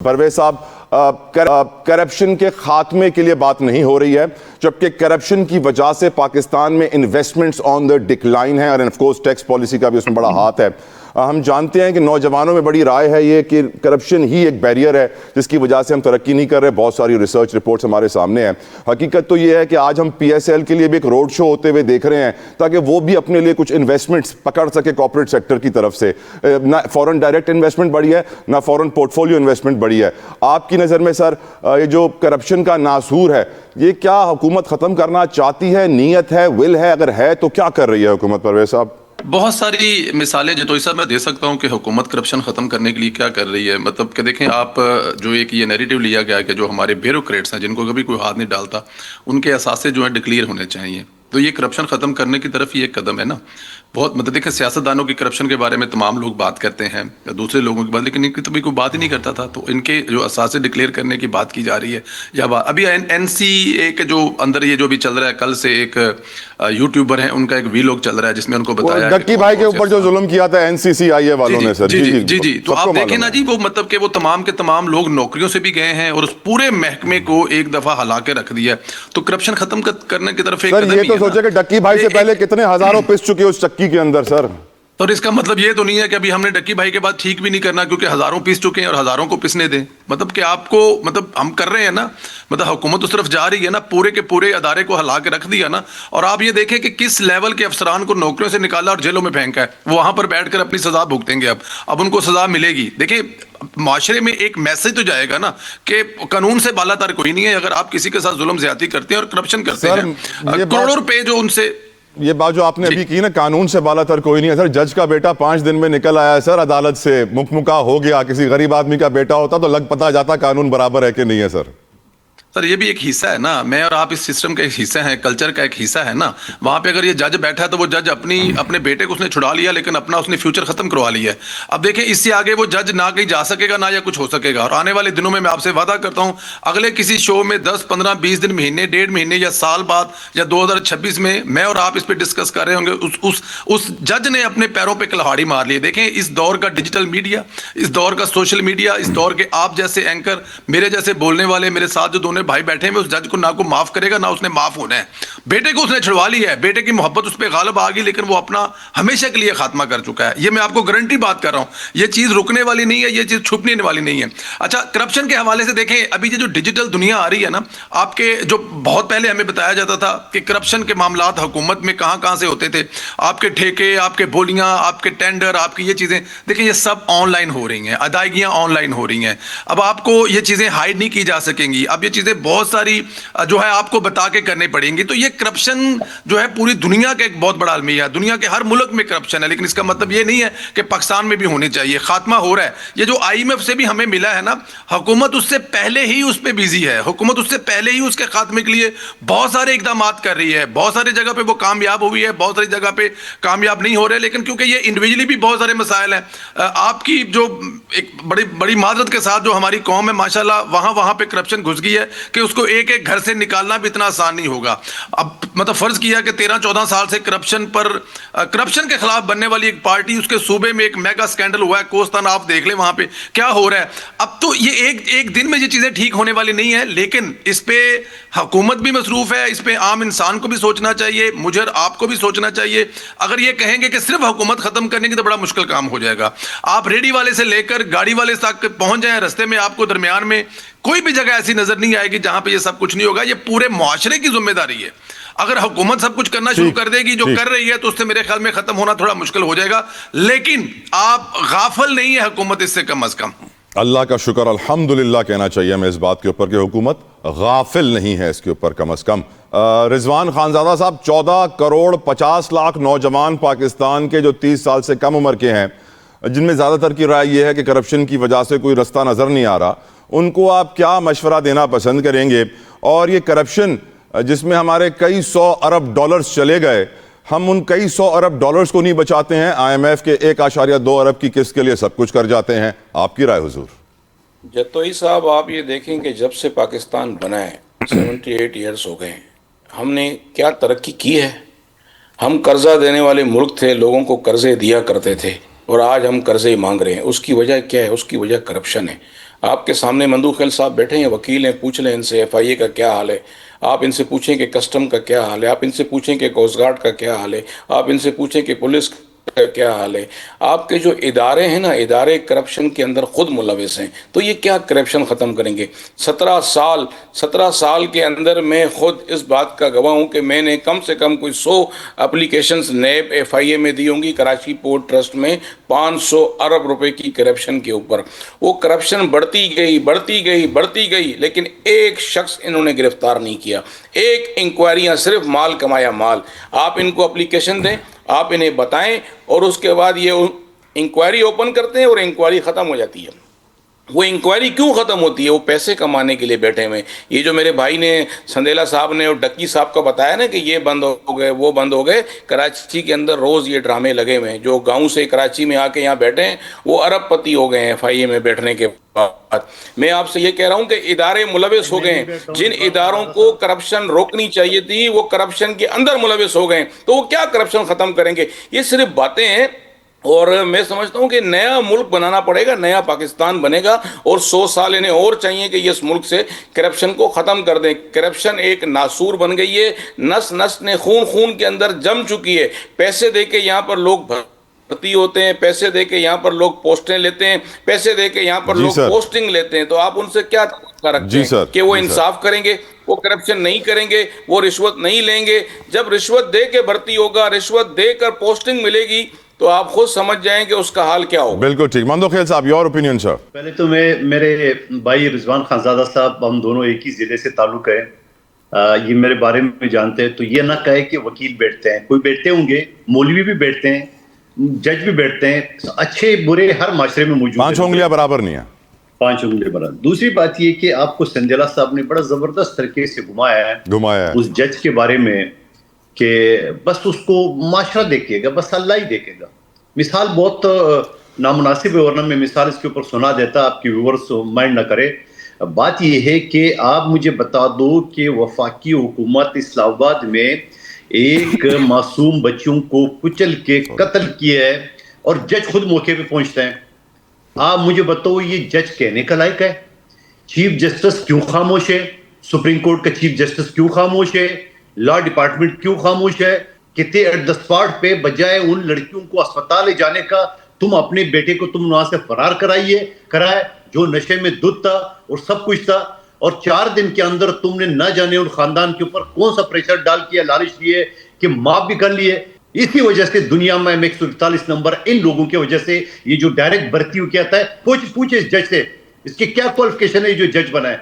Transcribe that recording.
پرویز صاحب، کرپشن کے خاتمے کے لیے بات نہیں ہو رہی ہے، جبکہ کرپشن کی وجہ سے پاکستان میں انویسٹمنٹس آن دا ڈکلائن ہیں، اور آف کورس ٹیکس پالیسی کا بھی اس میں بڑا ہاتھ ہے۔ ہم جانتے ہیں کہ نوجوانوں میں بڑی رائے ہے یہ کہ کرپشن ہی ایک بیریئر ہے جس کی وجہ سے ہم ترقی نہیں کر رہے۔ بہت ساری ریسرچ رپورٹس ہمارے سامنے ہیں۔ حقیقت تو یہ ہے کہ آج ہم پی ایس ایل کے لیے بھی ایک روڈ شو ہوتے ہوئے دیکھ رہے ہیں تاکہ وہ بھی اپنے لیے کچھ انویسٹمنٹس پکڑ سکے کارپوریٹ سیکٹر کی طرف سے۔ نہ فورن ڈائریکٹ انویسٹمنٹ بڑھی ہے، نہ فورن پورٹ فولیو انویسٹمنٹ بڑھی ہے۔ آپ کی نظر میں سر، یہ جو کرپشن کا ناسور ہے، یہ کیا حکومت ختم کرنا چاہتی ہے؟ نیت ہے، ول ہے؟ اگر ہے تو کیا کر رہی ہے حکومت؟ پرویز صاحب، بہت ساری مثالیں جتوئی صاحب میں دے سکتا ہوں کہ حکومت کرپشن ختم کرنے کے لیے کیا کر رہی ہے۔ مطلب کہ دیکھیں آپ، جو ایک یہ نیریٹو لیا گیا کہ جو ہمارے بیوروکریٹس ہیں جن کو کبھی کوئی ہاتھ نہیں ڈالتا، ان کے اثاثے جو ہیں ڈکلیئر ہونے چاہیے، تو یہ کرپشن ختم کرنے کی طرف یہ ایک قدم ہے نا۔ بہت مطلب دیکھیں سیاستدانوں کی کرپشن کے بارے میں تمام لوگ بات کرتے ہیں یا دوسرے لوگوں کی بات، لیکن ان کی تو کوئی بات ہی نہیں کرتا تھا۔ تو ان کے جو اثاثے ڈکلیئر کرنے کی بات کی جا رہی ہے، یا ابھی این سی اے کے جو اندر یہ جو بھی چل رہا ہے، کل سے ایک یوٹیوبر ہیں ان کا ایک وی لوگ چل رہا ہے جس میں ان کو بتایا ڈکی بھائی کے اوپر جو ظلم کیا تھا این سی سی آئی اے والوں نے سر، جی تو آپ دیکھیں نا جی، وہ مطلب کہ وہ تمام کے تمام لوگ نوکریوں سے بھی گئے ہیں اور اس پورے محکمے کو ایک دفعہ ہلا کے رکھ دیا۔ تو کرپشن ختم کرنے کی طرف ایک قدم ہی ہے۔ یہ تو سوچے کہ ڈکی بھائی سے پہلے کتنے ہزاروں پس چکے اس چکی کے اندر سر۔ اور اس کا مطلب یہ تو نہیں ہے کہ ابھی ہم نے ڈکی بھائی کے بعد ٹھیک بھی نہیں کرنا کیونکہ ہزاروں پیس چکے ہیں اور ہزاروں کو پسنے دیں۔ مطلب کہ آپ کو مطلب ہم کر رہے ہیں نا، مطلب حکومت اس طرف جا رہی ہے نا، پورے کے پورے ادارے کو ہلا کے رکھ دیا نا۔ اور آپ یہ دیکھیں کہ کس لیول کے افسران کو نوکریوں سے نکالا اور جیلوں میں پھینکا ہے، وہ وہاں پر بیٹھ کر اپنی سزا بھگتیں گے۔ اب ان کو سزا ملے گی۔ دیکھیں معاشرے میں ایک میسج تو جائے گا نا کہ قانون سے بالا تر کوئی نہیں ہے۔ اگر آپ کسی کے ساتھ ظلم زیادتی کرتے ہیں اور کرپشن کرتے ہیں، کروڑوں روپے جو ان سے، یہ بات جو آپ نے ابھی کی نا، قانون سے بالا تر کوئی نہیں ہے سر۔ جج کا بیٹا 5 دن میں نکل آیا ہے سر عدالت سے، مکمکا ہو گیا۔ کسی غریب آدمی کا بیٹا ہوتا تو لگ پتا جاتا قانون برابر ہے کہ نہیں ہے سر۔ سر یہ بھی ایک حصہ ہے نا، میں اور آپ اس سسٹم کا ایک حصہ ہیں، کلچر کا ایک حصہ ہے نا۔ وہاں پہ اگر یہ جج بیٹھا ہے تو وہ جج اپنے بیٹے کو اس نے چھڑا لیا، لیکن اپنا اس نے فیوچر ختم کروا لیا ہے۔ اب دیکھیں اس سے آگے وہ جج نہ کہیں جا سکے گا نہ یا کچھ ہو سکے گا۔ اور آنے والے دنوں میں آپ سے وعدہ کرتا ہوں، اگلے کسی شو میں 10 15 20 دن، مہینے، 1.5 مہینے یا سال بعد یا 2026 میں اور آپ اس پہ ڈسکس کر رہے ہوں گے اس جج نے اپنے پیروں پہ کلہاڑی مار لی۔ دیکھیں اس دور کا ڈیجیٹل میڈیا، اس دور کا سوشل میڈیا، اس دور کے آپ جیسے اینکر، میرے جیسے بولنے والے، میرے ساتھ جو دونوں بھائی بیٹھے ہیں، اس جج کو نہ کو معاف کرے گا نہ اس نے معاف ہونا ہے۔ بیٹے کو اس نے چھڑوا لیا ہے، بیٹے کی محبت اس پہ غالب آ گئی، لیکن وہ اپنا ہمیشہ کے لیے خاتمہ کر چکا ہے۔ یہ میں آپ کو گارنٹی بات کر رہا ہوں، یہ چیز رکنے والی نہیں ہے، یہ چیز چھپنے والی نہیں ہے۔ اچھا، کرپشن کے حوالے سے دیکھیں ابھی یہ جو ڈیجیٹل دنیا آ رہی ہے نا، آپ کے جو بہت پہلے ہمیں بتایا جاتا تھا کہ کرپشن کے معاملات حکومت میں کہاں سے ہوتے تھے، آپ کے ٹھیکے، آپ کے بولیاں، آپ کے ٹینڈر، آپ کی یہ چیزیں، دیکھیں یہ سب آن لائن ہو رہی ہیں، ادائیگیاں آن لائن ہو رہی ہیں۔ اب آپ کو یہ چیزیں ہائیڈ نہیں کی جا سکیں گی، اب یہ چیزیں بہت ساری جو ہے آپ کو بتا کے کرنے پڑیں گی۔ تو یہ کرپشن جو ہے پوری دنیا کا ایک بہت بڑا المیہ ہے، دنیا کے ہر ملک میں کرپشن ہے، لیکن اس کا مطلب یہ نہیں ہے کہ پاکستان میں بھی ہونی چاہیے۔ خاتمہ ہو رہا ہے، یہ جو آئی ایم ایف سے بھی ہمیں ملا ہے نا، حکومت اس سے پہلے ہی اس پہ بیزی ہے، حکومت اس سے پہلے ہی اس کے خاتمے کے لیے بہت سارے اقدامات کر رہی ہے، بہت ساری جگہ پہ وہ کامیاب ہوئی ہے، بہت ساری جگہ پہ کامیاب نہیں ہو رہے، لیکن کیونکہ یہ انڈیویجلی بھی بہت سارے مسائل ہیں۔ آپ کی جو ایک بڑی معذرت کے ساتھ جو ہماری قوم ہے ماشاءاللہ، وہاں پہ کرپشن گھس گئی ہے کہ اس کو ایک ایک گھر سے نکالنا بھی اتنا آسان نہیں ہوگا۔ اب مطلب فرض کیا کہ 13-14 سال سے کرپشن کے خلاف بننے والی ایک پارٹی، اس کے صوبے میں ایک میگا سکینڈل ہوا ہے، کوستان آپ دیکھ لیں وہاں پہ کیا ہو رہا ہے۔ اب تو یہ ایک دن میں یہ چیزیں ٹھیک ہونے والی نہیں ہے، لیکن اس پہ حکومت بھی مصروف ہے، اس پہ عام انسان کو بھی سوچنا چاہیے، مجھے اور آپ کو بھی سوچنا چاہیے۔ اگر یہ کہیں گے کہ صرف حکومت ختم کرنے کی تو بڑا مشکل کام ہو جائے گا۔ آپ ریڈی والے سے لے کر گاڑی والے تک پہنچ جائیں، رستے میں آپ کو درمیان میں کوئی بھی جگہ ایسی نظر نہیں آئے گی جہاں پہ یہ سب کچھ نہیں ہوگا۔ یہ پورے معاشرے کی ذمہ داری ہے۔ اگر حکومت سب کچھ کرنا شروع کر دے گی جو کر رہی ہے تو اس سے میرے خیال میں ختم ہونا تھوڑا مشکل ہو جائے گا، لیکن آپ غافل نہیں ہے حکومت اس سے کم از کم۔ اللہ کا شکر، الحمدللہ کہنا چاہیے ہمیں اس بات کے اوپر کہ حکومت غافل نہیں ہے اس کے اوپر کم از کم۔ رضوان خانزادہ صاحب، 14 کروڑ 50 لاکھ نوجوان پاکستان کے جو 30 سال سے کم عمر کے ہیں، جن میں زیادہ تر کی رائے یہ ہے کہ کرپشن کی وجہ سے کوئی رستہ نظر نہیں آ رہا، ان کو آپ کیا مشورہ دینا پسند کریں گے؟ اور یہ کرپشن جس میں ہمارے کئی 100 ارب ڈالرز چلے گئے، ہم ان کئی 100 ارب ڈالرز کو نہیں بچاتے ہیں، آئی ایم ایف کے 1.2 ارب کی قسط کے لیے سب کچھ کر جاتے ہیں۔ آپ کی رائے حضور؟ جتوئی صاحب، آپ یہ دیکھیں کہ جب سے پاکستان بنا ہے 78 ایئرز ہو گئے، ہم نے کیا ترقی کی ہے۔ ہم قرضہ دینے والے ملک تھے، لوگوں کو قرضے دیا کرتے تھے، اور آج ہم قرضے مانگ رہے ہیں۔ اس کی وجہ کیا ہے؟ اس کی وجہ کرپشن ہے۔ آپ کے سامنے مندوق خیل صاحب بیٹھے ہیں، وکیل ہیں، پوچھ لیں ان سے ایف آئی اے کا کیا حال ہے، آپ ان سے پوچھیں کہ کسٹم کا کیا حال ہے، آپ ان سے پوچھیں کہ کوسٹ گارڈ کا کیا حال ہے، آپ ان سے پوچھیں کہ پولیس کا کیا حال ہے. آپ کے جو ادارے ہیں نا، ادارے کرپشن کے اندر خود ملوث ہیں. تو یہ کیا کرپشن ختم کریں گے؟ 17 سال کے اندر میں خود اس بات کا گواہ ہوں کہ میں نے کم سے کم کوئی 100 اپلیکیشنز نیب ایف آئی اے میں دی ہوں گی، کراچی پورٹ ٹرسٹ میں 500 ارب روپے کی کرپشن کے اوپر. وہ کرپشن بڑھتی گئی لیکن ایک شخص انہوں نے گرفتار نہیں کیا. ایک انکوائریاں، صرف مال کمایا مال. آپ ان کو اپلیکیشن دیں، آپ انہیں بتائیں، اور اس کے بعد یہ انکوائری اوپن کرتے ہیں اور انکوائری ختم ہو جاتی ہے. وہ انکوائری کیوں ختم ہوتی ہے؟ وہ پیسے کمانے کے لیے بیٹھے ہوئے. یہ جو میرے بھائی نے، سندیلا صاحب نے اور ڈکی صاحب کا بتایا نا کہ یہ بند ہو گئے وہ بند ہو گئے، کراچی کے اندر روز یہ ڈرامے لگے ہوئے ہیں. جو گاؤں سے کراچی میں آ کے یہاں بیٹھے ہیں وہ ارب پتی ہو گئے ہیں ایف آئی اے میں بیٹھنے کے بعد. میں آپ سے یہ کہہ رہا ہوں کہ ادارے ملوث ہو گئے ہیں. جن اداروں کو کرپشن روکنی چاہیے تھی وہ کرپشن کے اندر ملوث ہو گئے ہیں. تو وہ کیا کرپشن ختم کریں گے؟ یہ صرف باتیں ہیں. اور میں سمجھتا ہوں کہ نیا ملک بنانا پڑے گا، نیا پاکستان بنے گا، اور 100 سال انہیں اور چاہیے کہ یہ اس ملک سے کرپشن کو ختم کر دیں. کرپشن ایک ناسور بن گئی ہے، نس نس نے خون کے اندر جم چکی ہے. پیسے دے کے یہاں پر لوگ بھرتی ہوتے ہیں، پیسے دے کے یہاں پر لوگ پوسٹیں لیتے ہیں، پیسے دے کے یہاں پر جی لوگ سر. پوسٹنگ لیتے ہیں. تو آپ ان سے کیا توقع رکھتے جی سر. ہیں کہ وہ جی سر. انصاف کریں گے؟ وہ کرپشن نہیں کریں گے، وہ رشوت نہیں لیں گے. جب رشوت دے کے بھرتی ہوگا، رشوت دے کر پوسٹنگ ملے گی، تو آپ خود سمجھ جائیں کہ اس کا حال کیا ہوگا. بالکل ٹھیک. مندوق خیل صاحب، یور اوپینین سر. پہلے تو میرے بھائی رضوان خانزادہ صاحب، ہم دونوں ایک ہی ضلع سے تعلق ہے. یہ میرے بارے میں جانتے ہیں. تو یہ نہ کہے کہ وکیل بیٹھتے ہیں، کوئی بیٹھتے ہوں گے، مولوی بھی بیٹھتے ہیں، جج بھی بیٹھتے ہیں، اچھے برے ہر معاشرے میں موجود ہیں. 5 انگلیاں برابر نہیں ہیں. 5 انگلی برابر. دوسری بات یہ کہ آپ کو سندیلا صاحب نے بڑا زبردست طریقے سے گھمایا ہے اس جج کے بارے میں کہ بس اس کو معاشرہ دیکھے گا، بس اللہ ہی دیکھے گا. مثال بہت نامناسب ہے، ورنہ میں مثال اس کے اوپر سنا دیتا، آپ کی ویورز مائنڈ نہ کرے. بات یہ ہے کہ آپ مجھے بتا دو کہ وفاقی حکومت اسلام آباد میں ایک معصوم بچوں کو کچل کے قتل کیا ہے اور جج خود موقع پہ پہنچتے ہیں. آپ مجھے بتاؤ یہ جج کہنے کا لائق ہے؟ چیف جسٹس کیوں خاموش ہے؟ سپریم کورٹ کا چیف جسٹس کیوں خاموش ہے؟ لا ڈپارٹمنٹ کیوں خاموش ہے؟ کہتے ایٹ دا اسپاٹ پہ بجائے ان لڑکیوں کو اسپتال لے جانے کا، تم اپنے بیٹے کو تم وہاں سے فرار کرائے جو نشے میں دھت تھا اور سب کچھ تھا. اور 4 دن کے اندر تم نے نہ جانے ان خاندان کے اوپر کون سا پریشر ڈال کیا، لالچ دیے کہ معاف بھی کر لیے. اسی وجہ سے دنیا میں 141 نمبر ان لوگوں کی وجہ سے یہ جو ڈائریکٹ بھرتی ہو کیا ہے. پوچھے اس جج سے اس کی کیا کوالیفیکیشن ہے جو جج بنا ہے.